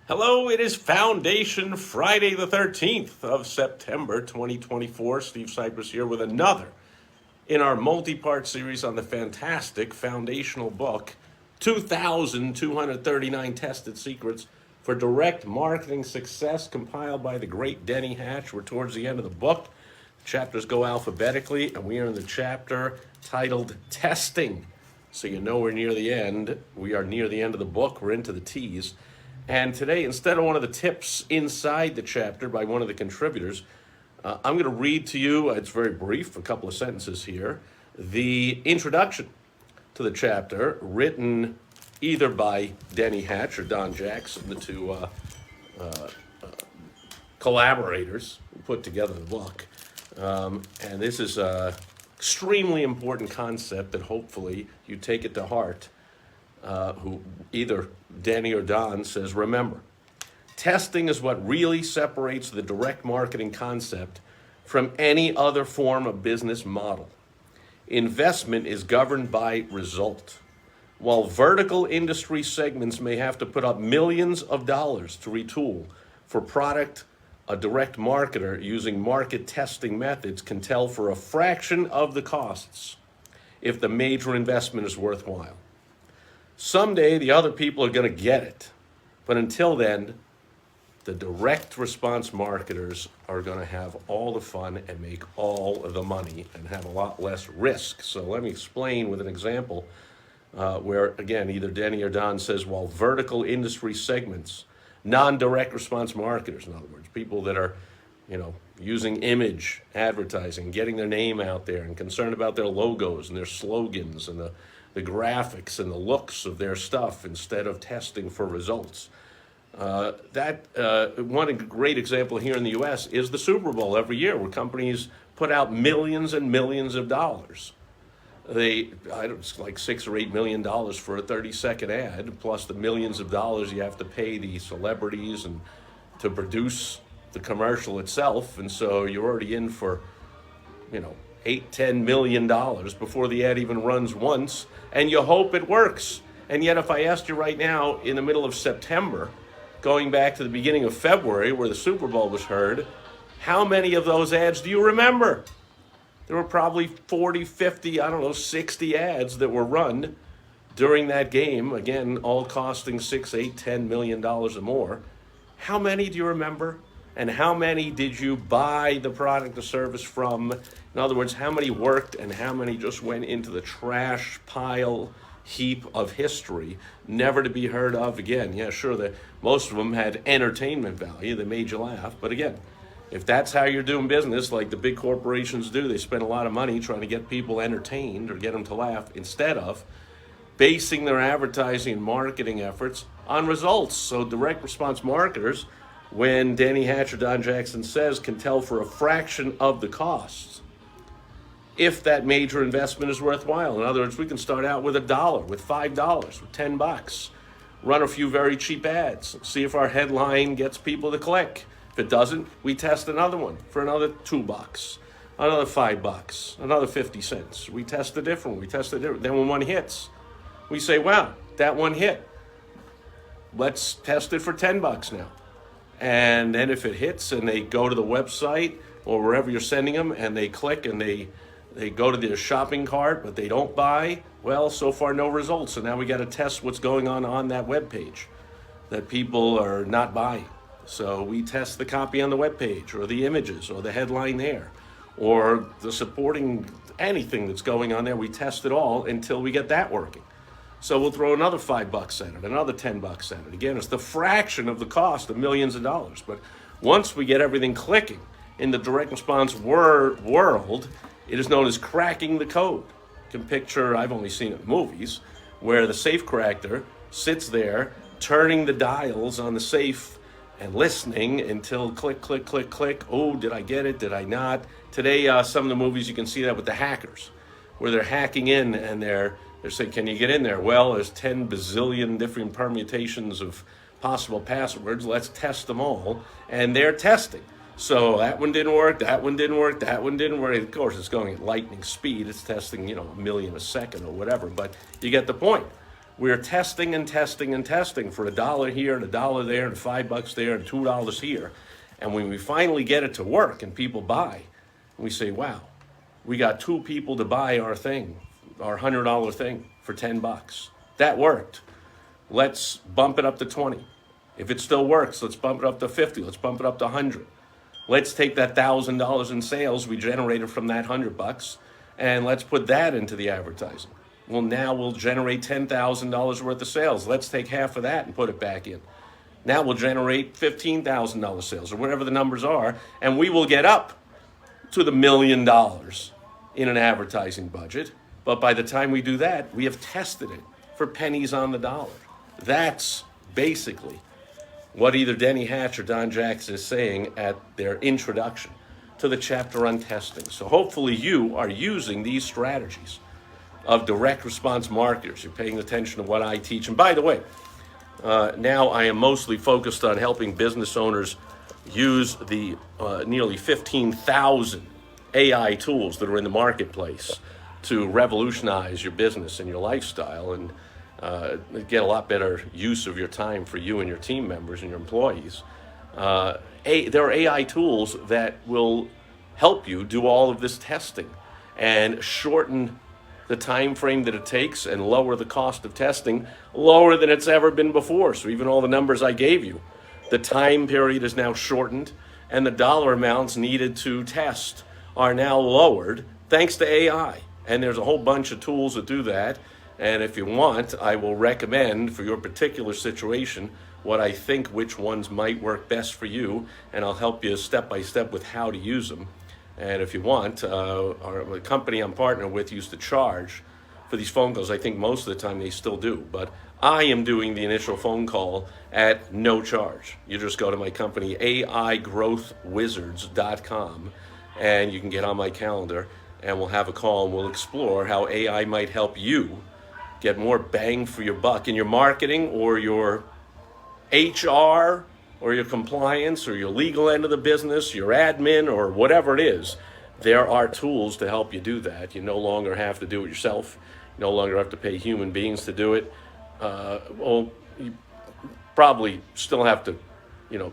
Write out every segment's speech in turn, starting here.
Hello, it is Foundation Friday the 13th of September 2024. Steve Sipress here with another in our multi-part series on the fantastic foundational book, 2,239 Tested Secrets for Direct Marketing Success, compiled by the great Denny Hatch. We're towards the end of the book. Chapters go alphabetically, and we are in the chapter titled Testing. So you know we're near the end. We are near the end of the book. We're into the T's. And today, instead of one of the tips inside the chapter by one of the contributors, I'm going to read to you, it's very brief, a couple of sentences here, the introduction to the chapter written either by Denny Hatch or Don Jackson, the two collaborators who put together the book. And this is an extremely important concept that hopefully you take it to heart. Who either Denny or Don says, remember, testing is what really separates the direct marketing concept from any other form of business model. Investment is governed by result. While vertical industry segments may have to put up millions of dollars to retool for product, a direct marketer using market testing methods can tell for a fraction of the costs if the major investment is worthwhile. Someday the other people are going to get it. But until then, the direct response marketers are going to have all the fun and make all of the money and have a lot less risk. So let me explain with an example where, again, either Denny or Don says, while vertical industry segments, non-direct response marketers, in other words, people that are, using image advertising, getting their name out there and concerned about their logos and their slogans and the graphics and the looks of their stuff instead of testing for results. One great example here in the U.S. is the Super Bowl every year, where companies put out millions and millions of dollars. It's like $6 or $8 million for a 30-second ad, plus the millions of dollars you have to pay the celebrities and to produce the commercial itself. And so you're already in for, $8-10 million before the ad even runs once, and you hope it works. And yet, if I asked you right now, in the middle of September, going back to the beginning of February, where the Super Bowl was heard, how many of those ads do you remember? There were probably 40, 50, 60 ads that were run during that game, again, all costing $6, $8, $10 million or more. How many do you remember? And how many did you buy the product or service from? In other words, how many worked and how many just went into the trash pile heap of history, never to be heard of again? Yeah, sure, most of them had entertainment value. They made you laugh. But again, if that's how you're doing business, like the big corporations do, they spend a lot of money trying to get people entertained or get them to laugh instead of basing their advertising and marketing efforts on results. So direct response marketers, when Denny Hatch or Don Jackson says, can tell for a fraction of the costs if that major investment is worthwhile. In other words, we can start out with $1, with $5, with $10, run a few very cheap ads, see if our headline gets people to click. If it doesn't, we test another one for another $2, another $5, another 50 cents. We test a different one. We test a different. Then when one hits, we say, wow, that one hit. Let's test it for $10 now. And then if it hits and they go to the website or wherever you're sending them and they click and they go to their shopping cart but they don't buy, well, so far no results. So now we got to test what's going on that web page, that people are not buying. So we test the copy on the web page or the images or the headline there or the supporting anything that's going on there. We test it all until we get that working. So we'll throw another $5 at it, another $10 at it. Again, it's the fraction of the cost of millions of dollars. But once we get everything clicking in the direct response world, it is known as cracking the code. You can picture, I've only seen it in movies, where the safe cracker sits there turning the dials on the safe and listening until click, click, click, click. Oh, did I get it? Did I not? Today, some of the movies, you can see that with the hackers, where they're hacking in and they're saying, can you get in there? Well, there's 10 bazillion different permutations of possible passwords. Let's test them all. And they're testing. So that one didn't work, that one didn't work, that one didn't work. Of course, it's going at lightning speed. It's testing, a million a second or whatever. But you get the point. we're testing and testing and testing for $1 here and $1 there and $5 there and $2 here. And when we finally get it to work and people buy, we say, wow, we got 2 people to buy our thing, our $100 thing for $10. That worked. Let's bump it up to 20. If it still works, let's bump it up to 50. Let's bump it up to 100. Let's take that $1,000 in sales we generated from that $100 and let's put that into the advertising. Well, now we'll generate $10,000 worth of sales. Let's take half of that and put it back in. Now we'll generate $15,000 sales or whatever the numbers are, and we will get up to the $1 million in an advertising budget. But by the time we do that, we have tested it for pennies on the dollar. That's basically what either Denny Hatch or Don Jackson is saying at their introduction to the chapter on testing. So hopefully you are using these strategies of direct response marketers. You're paying attention to what I teach. And by the way, now I am mostly focused on helping business owners use the nearly 15,000 AI tools that are in the marketplace to revolutionize your business and your lifestyle and get a lot better use of your time for you and your team members and your employees. There are AI tools that will help you do all of this testing and shorten the time frame that it takes and lower the cost of testing lower than it's ever been before. So even all the numbers I gave you, the time period is now shortened and the dollar amounts needed to test are now lowered thanks to AI. And there's a whole bunch of tools that do that. And if you want, I will recommend for your particular situation what I think which ones might work best for you, and I'll help you step by step with how to use them. And if you want, the company I'm partnered with used to charge for these phone calls. I think most of the time they still do, but I am doing the initial phone call at no charge. You just go to my company, aigrowthwizards.com, and you can get on my calendar, and we'll have a call, and we'll explore how AI might help you get more bang for your buck in your marketing or your HR or your compliance or your legal end of the business, your admin or whatever it is. There are tools to help you do that. You no longer have to do it yourself. You no longer have to pay human beings to do it. Well, you probably still have to,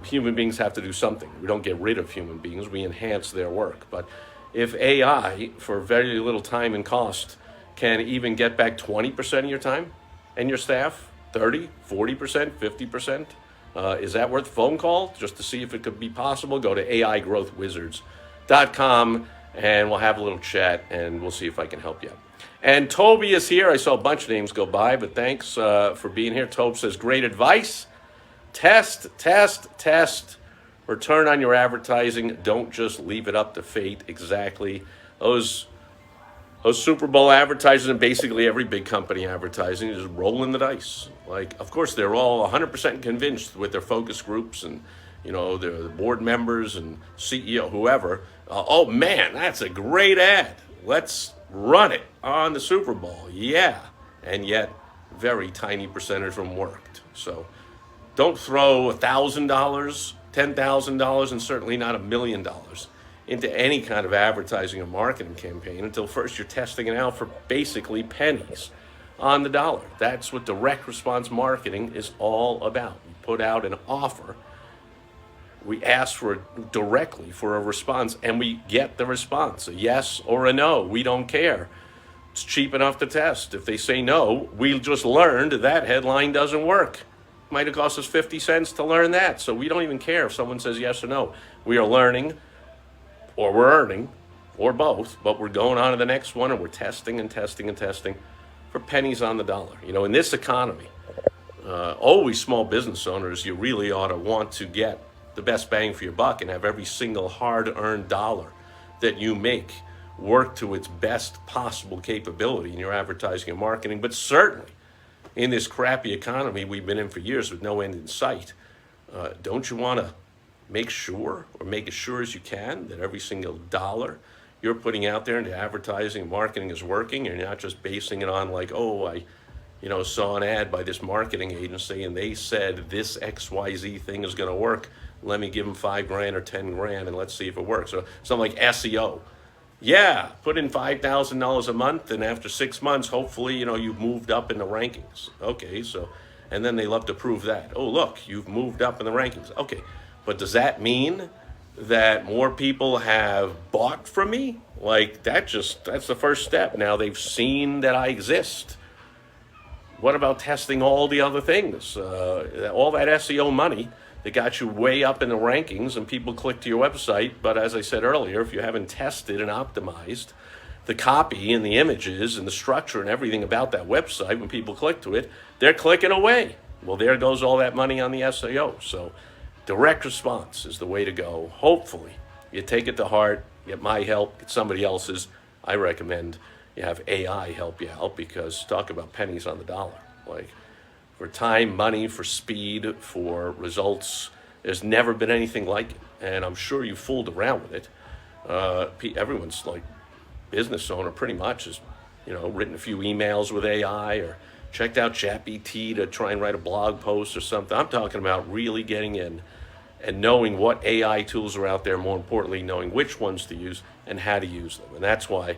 human beings have to do something. We don't get rid of human beings. We enhance their work. But if AI, for very little time and cost, can even get back 20% of your time and your staff, 30, 40%, 50%, is that worth a phone call just to see if it could be possible? Go to aigrowthwizards.com and we'll have a little chat and we'll see if I can help you. And Toby is here. I saw a bunch of names go by, but thanks for being here. Toby says, great advice. Test, test, test. Return on your advertising. Don't just leave it up to fate. Exactly. Those Super Bowl advertisers and basically every big company advertising is rolling the dice. Like, of course, they're all 100% convinced with their focus groups and, the board members and CEO, whoever. Oh, man, that's a great ad. Let's run it on the Super Bowl. Yeah. And yet, very tiny percentage of them worked. So don't throw $1,000, $10,000, and certainly not $1 million into any kind of advertising or marketing campaign until first you're testing it out for basically pennies on the dollar. That's what direct response marketing is all about. We put out an offer, we ask directly for a response, and we get the response, a yes or a no. We don't care. It's cheap enough to test. If they say no, we just learned that headline doesn't work. Might have cost us 50 cents to learn that, so we don't even care if someone says yes or no. We are learning, or we're earning, or both, but we're going on to the next one and we're testing and testing and testing for pennies on the dollar. In this economy, always small business owners, you really ought to want to get the best bang for your buck and have every single hard-earned dollar that you make work to its best possible capability in your advertising and marketing. But certainly in this crappy economy we've been in for years with no end in sight, don't you want to make sure, or make as sure as you can, that every single dollar you're putting out there into advertising and marketing is working? You're not just basing it on like, oh, I saw an ad by this marketing agency and they said this XYZ thing is going to work. Let me give them $5,000 or $10,000 and let's see if it works. So something like SEO. Yeah, put in $5,000 a month, and after 6 months, hopefully, you've moved up in the rankings. Okay, so, and then they love to prove that. Oh, look, you've moved up in the rankings. Okay, but does that mean that more people have bought from me? Like, that's the first step. Now they've seen that I exist. What about testing all the other things? All that SEO money that got you way up in the rankings and people click to your website. But as I said earlier, if you haven't tested and optimized the copy and the images and the structure and everything about that website, when people click to it, they're clicking away. Well, there goes all that money on the SEO. So direct response is the way to go. Hopefully, you take it to heart, get my help, get somebody else's. I recommend you have AI help you out, because talk about pennies on the dollar. Like, for time, money, for speed, for results, there's never been anything like it. And I'm sure you fooled around with it. Everyone's like business owner pretty much has, written a few emails with AI or checked out ChatGPT to try and write a blog post or something. I'm talking about really getting in and knowing what AI tools are out there, more importantly, knowing which ones to use and how to use them. And that's why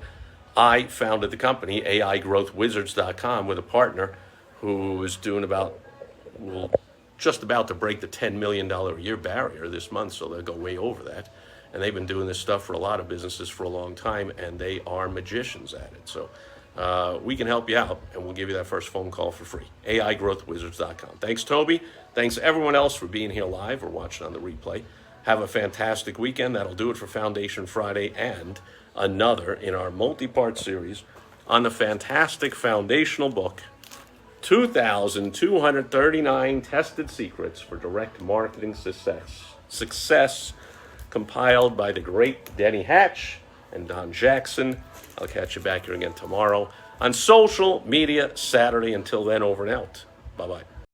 I founded the company, AIGrowthWizards.com, with a partner who is just about to break the $10 million a year barrier this month, so they'll go way over that. And they've been doing this stuff for a lot of businesses for a long time, and they are magicians at it. So we can help you out, and we'll give you that first phone call for free. AIGrowthWizards.com. Thanks, Toby. Thanks, everyone else, for being here live or watching on the replay. Have a fantastic weekend. That'll do it for Foundation Friday, and another in our multi-part series on the fantastic foundational book, 2,239 Tested Secrets for Direct Marketing Success, compiled by the great Denny Hatch and Don Jackson. I'll catch you back here again tomorrow on Social Media Saturday. Until then, over and out. Bye-bye.